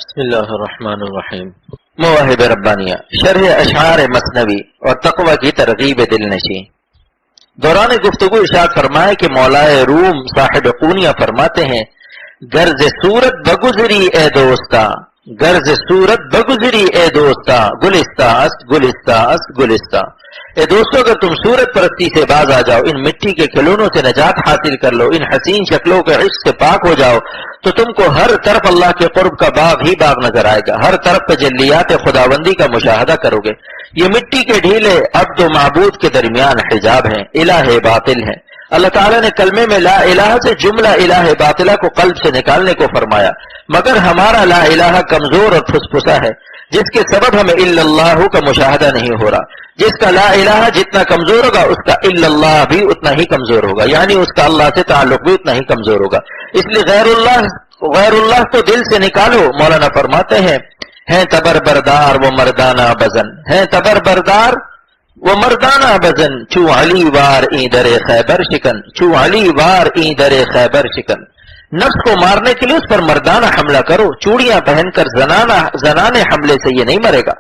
بسم اللہ الرحمن الرحیم۔ مواہب ربانیہ، شرح اشعار مثنوی اور تقوی کی ترغیب دل نشی۔ دوران گفتگو ارشاد فرمائے کہ مولائے روم صاحب قونیہ فرماتے ہیں، غرض صورت بگزری اے دوستا، غرض صورت بگزری اے دوستا، گلستہ است گلستہ است گلستہ۔ اے دوستو، اگر تم صورت پرستی سے باز آ جاؤ، ان مٹی کے کھلونوں سے نجات حاصل کر لو، ان حسین شکلوں کے عشق سے پاک ہو جاؤ، تو تم کو ہر طرف اللہ کے قرب کا باغ ہی باغ نظر آئے گا، ہر طرف تجلیات خداوندی کا مشاہدہ کرو گے۔ یہ مٹی کے ڈھیلے عبد و معبود کے درمیان حجاب ہیں، الہ باطل ہیں۔ اللہ تعالیٰ نے کلمے میں لا الہ سے جملہ الہ باطلہ کو قلب سے نکالنے کو فرمایا، مگر ہمارا لا الہ کمزور اور پھسپھسا ہے، جس کے سبب ہمیں الا اللہ کا مشاہدہ نہیں ہو رہا۔ جس کا لا الہ جتنا کمزور ہوگا، اس کا الا اللہ بھی اتنا ہی کمزور ہوگا، یعنی اس کا اللہ سے تعلق بھی اتنا ہی کمزور ہوگا۔ اس لیے غیر اللہ کو دل سے نکالو۔ مولانا فرماتے ہیں تبر بردار وہ مردانہ بزن، ہیں تبر بردار وہ مردانہ بزن، چو علی وار ای در خیبر شکن، چو علی وار ای در خیبر شکن۔ نفس کو مارنے کے لیے اس پر مردانہ حملہ کرو، چوڑیاں پہن کر زنانے حملے سے یہ نہیں مرے گا۔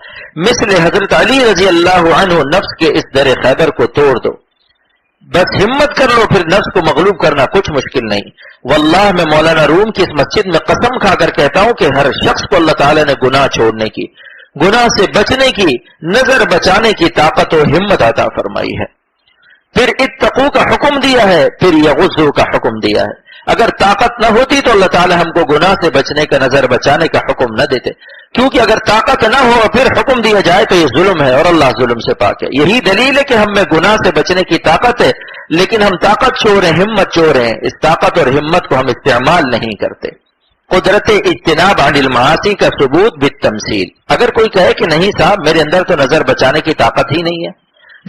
مثل حضرت علی رضی اللہ عنہ نفس کے اس در خیبر کو توڑ دو، بس ہمت کر لو، پھر نفس کو مغلوب کرنا کچھ مشکل نہیں۔ واللہ میں مولانا روم کی اس مسجد میں قسم کھا کر کہتا ہوں کہ ہر شخص کو اللہ تعالیٰ نے گناہ چھوڑنے کی، گناہ سے بچنے کی، نظر بچانے کی طاقت و ہمت عطا فرمائی ہے، پھر اتقوا کا حکم دیا ہے، پھر یغضوا کا حکم دیا ہے۔ اگر طاقت نہ ہوتی تو اللہ تعالیٰ ہم کو گناہ سے بچنے کا، نظر بچانے کا حکم نہ دیتے، کیونکہ اگر طاقت نہ ہو پھر حکم دیا جائے تو یہ ظلم ہے، اور اللہ ظلم سے پاک ہے۔ یہی دلیل ہے کہ ہم میں گناہ سے بچنے کی طاقت ہے، لیکن ہم طاقت چور ہیں، ہمت چور ہیں، اس طاقت اور ہمت کو ہم استعمال نہیں کرتے۔ قدرت اجتناب عن المعاصی کا ثبوت بالتمثیل۔ اگر کوئی کہے کہ نہیں صاحب میرے اندر تو نظر بچانے کی طاقت ہی نہیں ہے،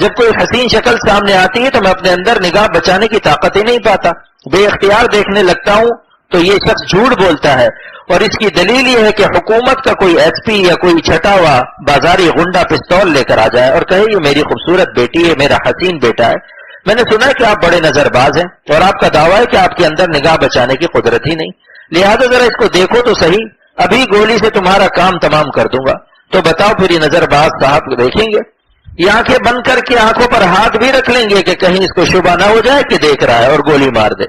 جب کوئی حسین شکل سامنے آتی ہے تو میں اپنے اندر نگاہ بچانے کی طاقت ہی نہیں پاتا، بے اختیار دیکھنے لگتا ہوں، تو یہ شخص جھوٹ بولتا ہے۔ اور اس کی دلیل یہ ہے کہ حکومت کا کوئی ایس پی یا کوئی چھٹا ہوا بازاری غنڈہ پستول لے کر آ جائے اور کہے یہ میری خوبصورت بیٹی ہے، میرا حسین بیٹا ہے، میں نے سنا ہے کہ آپ بڑے نظر باز ہیں اور آپ کا دعویٰ ہے کہ آپ کے اندر نگاہ بچانے کی قدرت ہی نہیں، لہذا ذرا اس کو دیکھو تو صحیح، ابھی گولی سے تمہارا کام تمام کر دوں گا۔ تو بتاؤ پھر یہ نظر باز صاحب دیکھیں گے، یہ آنکھیں بند کر کے آنکھوں پر ہاتھ بھی رکھ لیں گے کہ کہیں اس کو شبہ نہ ہو جائے کہ دیکھ رہا ہے اور گولی مار دے۔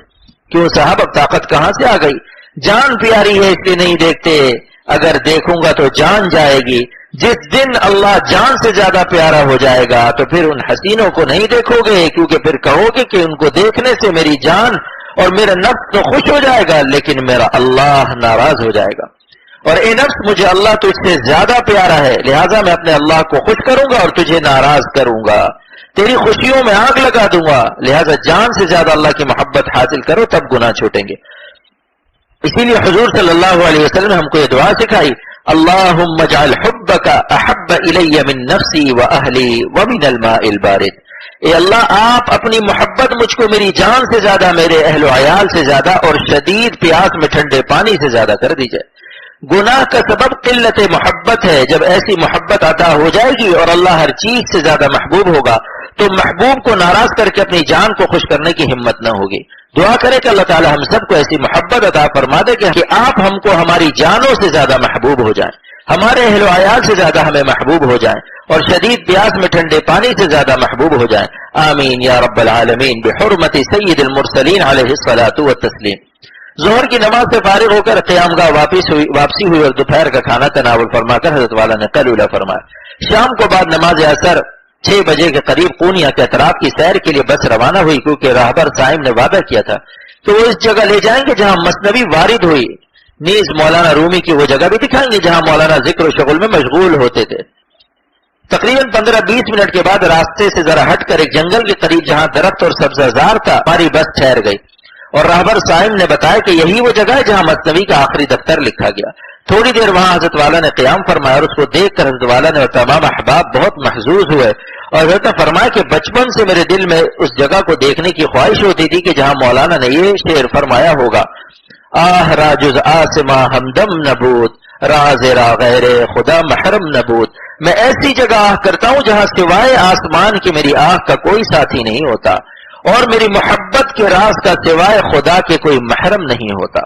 کیوں صاحب اب طاقت کہاں سے آ گئی؟ جان پیاری ہے اس لیے نہیں دیکھتے، اگر دیکھوں گا تو جان جائے گی۔ جس دن اللہ جان سے زیادہ پیارا ہو جائے گا تو پھر ان حسینوں کو نہیں دیکھو گے، کیونکہ پھر کہو گے کہ ان کو دیکھنے سے میری جان اور میرا نفس تو خوش ہو جائے گا، لیکن میرا اللہ ناراض ہو جائے گا، اور اے نفس مجھے اللہ تجھ سے زیادہ پیارا ہے، لہٰذا میں اپنے اللہ کو خوش کروں گا اور تجھے ناراض کروں گا، تیری خوشیوں میں آگ لگا دوں گا، لہٰذا جان سے زیادہ اللہ کی محبت حاصل کرو تب گناہ چھوٹیں گے۔ اسی لیے حضور صلی اللہ علیہ وسلم نے ہم کو یہ دعا سکھائی، اللہم اجعل حبک احب الی من نفسی و اہلی ومن الماء البارد۔ اے اللہ آپ اپنی محبت مجھ کو میری جان سے زیادہ، میرے اہل و عیال سے زیادہ اور شدید پیاس میں ٹھنڈے پانی سے زیادہ کر دیجئے۔ گناہ کا سبب قلت محبت ہے، جب ایسی محبت عطا ہو جائے گی اور اللہ ہر چیز سے زیادہ محبوب ہوگا تو محبوب کو ناراض کر کے اپنی جان کو خوش کرنے کی ہمت نہ ہوگی۔ دعا کرے کہ اللہ تعالی ہم سب کو ایسی محبت عطا فرما دے کہ آپ ہم کو ہماری جانوں سے زیادہ محبوب ہو جائیں، ہمارے اہل و عیال سے زیادہ ہمیں محبوب ہو جائیں، اور شدید پیاس میں ٹھنڈے پانی سے زیادہ محبوب ہو جائیں۔ آمین یا رب العالمین بحرمت سید المرسلین علیہ الصلاۃ والتسلیم۔ ظہر کی نماز سے فارغ ہو کر قیام گاہ واپسی ہوئی اور دوپہر کا کھانا تناول فرما کر حضرت والا نے قیلولہ فرمایا۔ شام کو بعد نماز عصر 6 بجے کے قریب قونیہ کے اطراف کی سیر کے لیے بس روانہ ہوئی، کیونکہ راہبر صائم نے وعدہ کیا تھا کہ وہ اس جگہ لے جائیں گے جہاں مثنوی وارد ہوئی، نیز مولانا رومی کی وہ جگہ بھی دکھائیں گے جہاں مولانا ذکر و شغل میں مشغول ہوتے تھے۔ تقریباً 15-20 منٹ کے بعد راستے سے ذرا ہٹ کر ایک جنگل کے قریب جہاں درخت اور سبززار تھا ہماری بس ٹھہر گئی، اور راہبر صائم نے بتایا کہ یہی وہ جگہ ہے جہاں مثنوی کا آخری دفتر لکھا گیا۔ تھوڑی دیر وہاں حضرت والا نے قیام فرمایا، اور اس کو دیکھ کر حضرت والا نے اور تمام احباب بہت محظوظ ہوئے، اور حضرت نے فرمایا کہ بچپن سے میرے دل میں اس جگہ کو دیکھنے کی خواہش ہوتی تھی کہ جہاں مولانا نے یہ شعر فرمایا ہوگا، آہ راجز آسما ہمدم نبود، راز را غیر خدا محرم نبود۔ میں ایسی جگہ آہ کرتا ہوں جہاں سوائے آسمان کی میری آہ کا کوئی ساتھی نہیں ہوتا، اور میری محبت کے راز کا سوائے خدا کے کوئی محرم نہیں ہوتا۔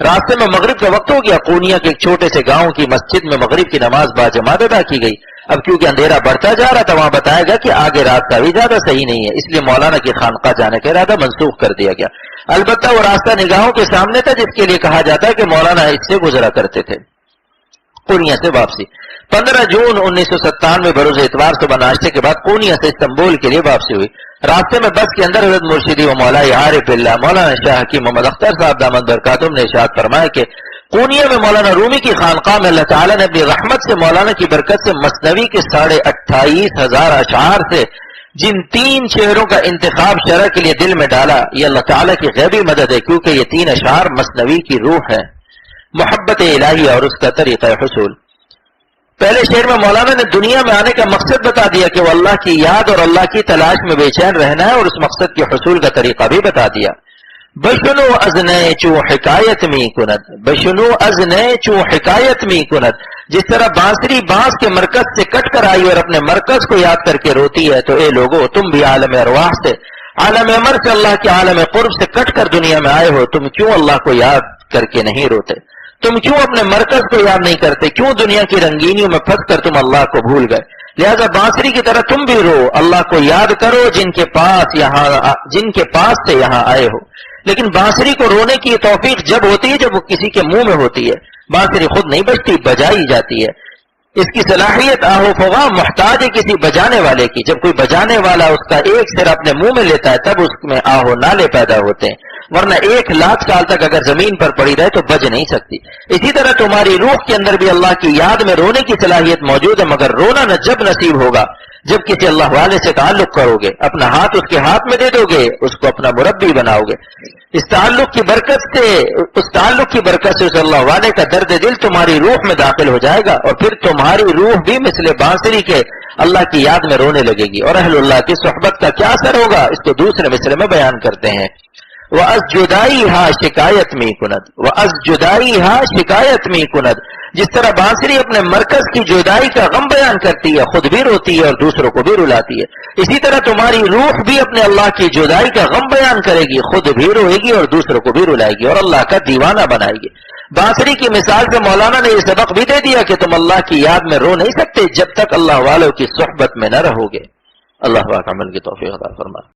راستے میں مغرب کا وقت ہو گیا، قونیہ کے ایک چھوٹے سے گاؤں کی مسجد میں مغرب کی نماز باجماعت ادا کی گئی۔ اب کیونکہ اندھیرا بڑھتا جا رہا تھا، وہاں بتایا گیا کہ آگے راستہ بھی زیادہ صحیح نہیں ہے، اس لیے مولانا کی خانقاہ جانے کا ارادہ منسوخ کر دیا گیا۔ البتہ وہ راستہ نگاہوں کے سامنے تھا جس کے لیے کہا جاتا ہے کہ مولانا اس سے گزرا کرتے تھے۔ قونیہ سے واپسی 15 جون 1997 بروز اتوار صبح ناشتے کے بعد قونیہ سے استنبول کے لیے واپسی ہوئی۔ راستے میں بس کے اندر حضرت مرشدی و مولائی عارف باللہ مولانا شاہ حکیم محمد اختر صاحب دامت برکاتہم نے ارشاد فرمایا کہ قونیہ میں مولانا رومی کی خانقاہ میں اللہ تعالیٰ نے اپنی رحمت سے مولانا کی برکت سے مثنوی کے 28,500 اشعار سے جن 3 شعروں کا انتخاب شرع کے لیے دل میں ڈالا، یہ اللہ تعالیٰ کی غیبی مدد ہے، کیونکہ یہ 3 اشعار مثنوی کی روح ہے، محبت الہی اور اس کا طریقہ حصول۔ پہلے شعر میں مولانا نے دنیا میں آنے کا مقصد بتا دیا کہ وہ اللہ کی یاد اور اللہ کی تلاش میں بے چین رہنا ہے، اور اس مقصد کے حصول کا طریقہ بھی بتا دیا۔ بشنو ازنے چو حکایت می کند، بشنو ازنے چو حکایت می کند، جس طرح بانسری بانس کے مرکز سے کٹ کر آئی اور اپنے مرکز کو یاد کر کے روتی ہے، تو اے لوگو تم بھی عالم ارواح سے، عالم امر سے، اللہ کے عالم قرب سے کٹ کر دنیا میں آئے ہو، تم کیوں اللہ کو یاد کر کے نہیں روتے؟ تم کیوں اپنے مرکز کو یاد نہیں کرتے؟ کیوں دنیا کی رنگینیوں میں پھنس کر تم اللہ کو بھول گئے؟ لہذا بانسری کی طرح تم بھی رو، اللہ کو یاد کرو جن کے پاس سے یہاں آئے ہو۔ لیکن بانسری کو رونے کی توفیق جب ہوتی ہے جب وہ کسی کے منہ میں ہوتی ہے، بانسری خود نہیں بجتی، بجائی جاتی ہے۔ اس کی صلاحیت آہو فغاں محتاج ہے کسی بجانے والے کی۔ جب کوئی بجانے والا اس کا ایک سر اپنے منہ میں لیتا ہے تب اس میں آہو نالے پیدا ہوتے ہیں، ورنہ 1,00,000 سال تک اگر زمین پر پڑی رہے تو بج نہیں سکتی۔ اسی طرح تمہاری روح کے اندر بھی اللہ کی یاد میں رونے کی صلاحیت موجود ہے، مگر رونا نہ جب نصیب ہوگا جب کسی اللہ والے سے تعلق کرو گے، اپنا ہاتھ اس کے ہاتھ میں دے دو گے، اس کو اپنا مربی بناؤ گے۔ اس تعلق کی برکت سے اس اللہ والے کا درد دل تمہاری روح میں داخل ہو جائے گا، اور پھر تمہاری روح بھی مثل بانسری کے اللہ کی یاد میں رونے لگے گی۔ اور اہل اللہ کی صحبت کا کیا اثر ہوگا اس کو دوسرے مصرے میں بیان کرتے ہیں۔ وَأَزْ جُدَائِهَا شِکایت می کند، وَأَزْ جُدَائِهَا شِکایت می کند، جس طرح بانسری اپنے مرکز کی جدائی کا غم بیان کرتی ہے، خود بھی روتی ہے اور دوسروں کو بھی رلاتی ہے، اسی طرح تمہاری روح بھی اپنے اللہ کی جدائی کا غم بیان کرے گی، خود بھی روئے گی اور دوسروں کو بھی رلائے گی اور اللہ کا دیوانہ بنائے گی۔ بانسری کی مثال سے مولانا نے یہ سبق بھی دے دیا کہ تم اللہ کی یاد میں رو نہیں سکتے جب تک اللہ والوں کی صحبت میں نہ رہو گے۔ اللہ پاک عمل کی توفیق عطا فرمائے۔